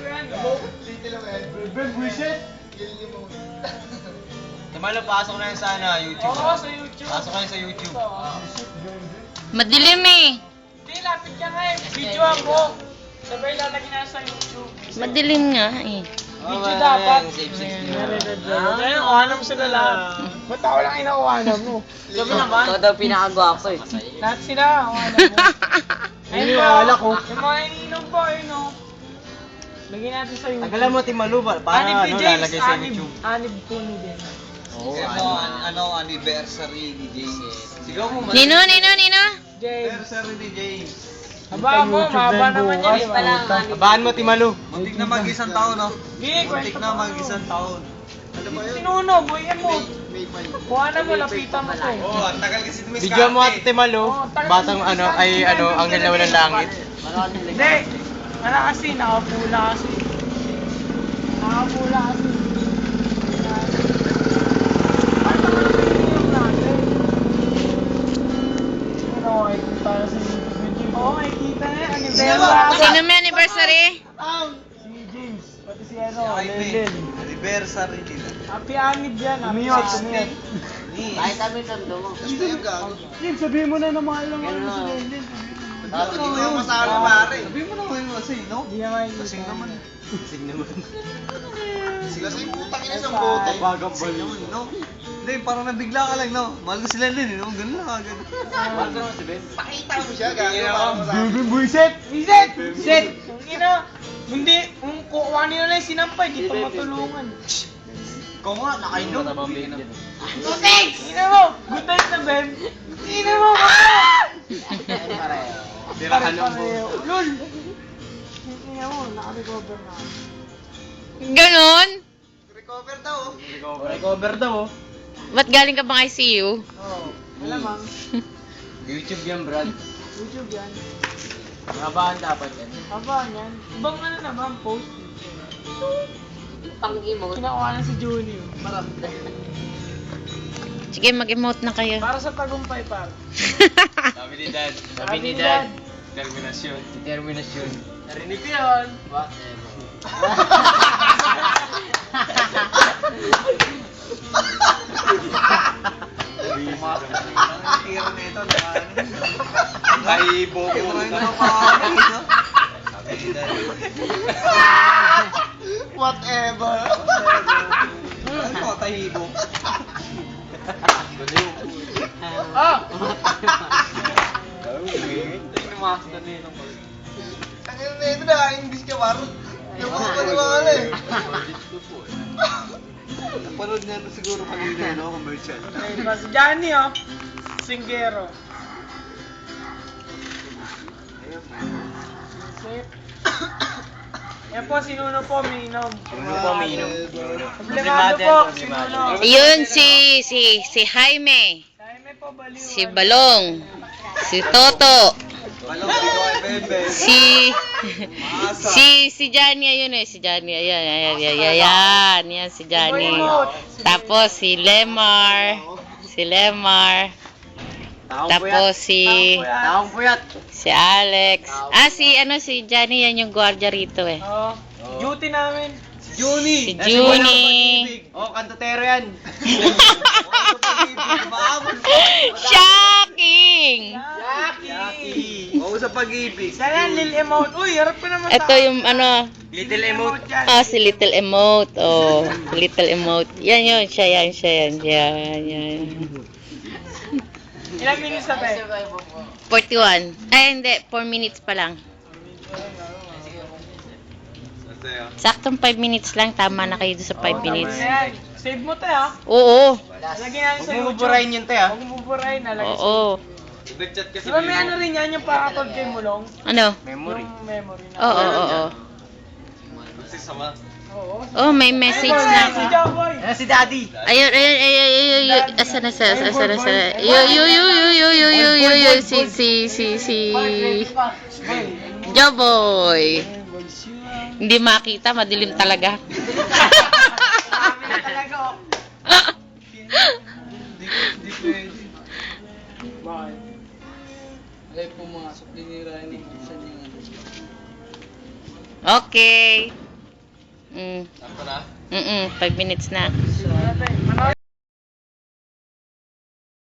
Ben, buisit! Tamalo, pasok na yun sa YouTube. Oo, sa YouTube. Pasok kayo sa YouTube. Madilim eh. Hindi, lapit ka nga eh. Videoan mo. Sabay lalagyan na sa YouTube. Madilim nga eh. Video dapat. Save 6 Ngayon, kuhanan mo sila lahat. Ba't ako lang inakuhanan mo? Sabi naman. Ikaw daw pinakagwapo eh. Lahat sila, kuhanan mo. Ayun Iniwala ko. Yung mga ininom po, ayun o. Lagyan natin sa YouTube. Tagalan mo, Timalo, para Anib ni ano, James, lalagay sa anib. YouTube. Anib po ni James. Oo, anniversary ni James. Sigaw mo, Nino? James. Anniversary ni James. Haba mo, mahaba naman yan. Bukas pa lang. Abaan mo, Timalo. Muntik na mag-isang taon, no? Hindi, Muntik na mag-isang taon. Sinuno, buhayan mo. Kuhanan mo, lapitan mo to. Oo, ang tagal kasi tumiskarte. Bigyan mo at Timalo. Oo, tagal- Batang anghel na walang langit. Hindi. Wala kasi, nakapula kasi. Nakapula kasi. Ay, naman ang pinigyan natin. Ano, ay kita na sa YouTube video. Oo, ay kita na. Anniversary. Sino may anniversary? Si James, pati si ano, Jaime, Lelen. anniversary nila. Happy anib yan. Happy Umiyot, anib. umiyot. Kahit kami tondo mo. Jim, sabihin mo na ng mga ilang Ganun ano si na. Lelen. Dapat hindi mo masalo, pare. Sabi mo na ngayon kasi, no? Hindi naman yun. Kasing naman. Kasing naman. Kasi yung putang ina ng bote. Bagang Kasing naman, no? Hindi, parang nabigla ka lang, no? Mahal ko sila din, no? Ganun lang, agad. Mahal ko naman si Ben. Pakita mo siya, gano'n para masama. Ben, buisit! Visit! Visit! Ang ina, hindi, kung kukuha nila lang yung sinampay, di pa matulungan. Ikaw nga, nakainom. Ina mo, good night na Ben. Ina mo, Tirahan ng buo. Lul! Ina mo, naka-recover na. Ganon? Recover daw. Recover daw oh. Ba't galing ka bang ICU? Oo, malamang. YouTube yan, Brad. YouTube yan. Habaan dapat yan. Haba yan. Ibang ano naman, post. Pang-emo. Kinakuha na si Junior. Sige, mag-emote na kayo. Para sa tagumpay, par. Sabi ni Dad. Sabi ni Dad. Determinasyon. Determinasyon. Narinig ko yun. Ang tira nito, Kahibo ko rin ang pangangin, no? Sabi ni Dad. Whatever. Ano, tahibo? Ah! Master nito. Ang ina na ito na, English ka par. Yung mga paniwala eh. Napanood niya na siguro kanina, no? Commercial. Ayun pa si Johnny, oh. Singgero. Yan po, sinuno po, minom. Ano po, Minom? Problemado po, sinuno. Yun si Jaime. Jaime po, baliw. Si Balong. Si Toto. Balong, di ko kay Bebe. Si Johnny, ayun eh. Si Johnny, ayan. Yan si Johnny. Tapos si Lemar. Tapos Taong puyat. si Alex. Si Johnny, yan yung gwardiya rito eh. Oh, duty namin. Juni! Si Juni. Oh, kantotero yan. Shocking! Jackie! Oo, sa pag-ibig. Sana Lil Emote. Uy, harap ka naman Ito yung ano, Little emote. si Little Emote. Oh, Little Emote. Yan yun, siya yan. Ilang minutes na ba? 41. Ay, hindi. 4 minutes pa lang. Saktong 5 minutes lang. Tama na kayo doon sa 5 minutes. Ayan. Save mo to, ha? Oo. Lagyan natin sa Huwag mo YouTube. buburahin yun, te, ha? Huwag mo buburahin, nalagay sa Oo. Nag-chat ka Di ba may ano rin yan, yung pakatod kay Mulong? Ano? Memory. Yung memory na. Oo. Kasi sama. Oo. Oh, may message na Si ako. Jawboy. Si Daddy. Ayun. Asan na. Si Joboy. Hindi makita, madilim talaga. Marami na talaga, oh. Hindi pwede. Bakit? Alay po mga suplin ni Rani. Okay. Mm. Sakto na? 5 minutes na. Manood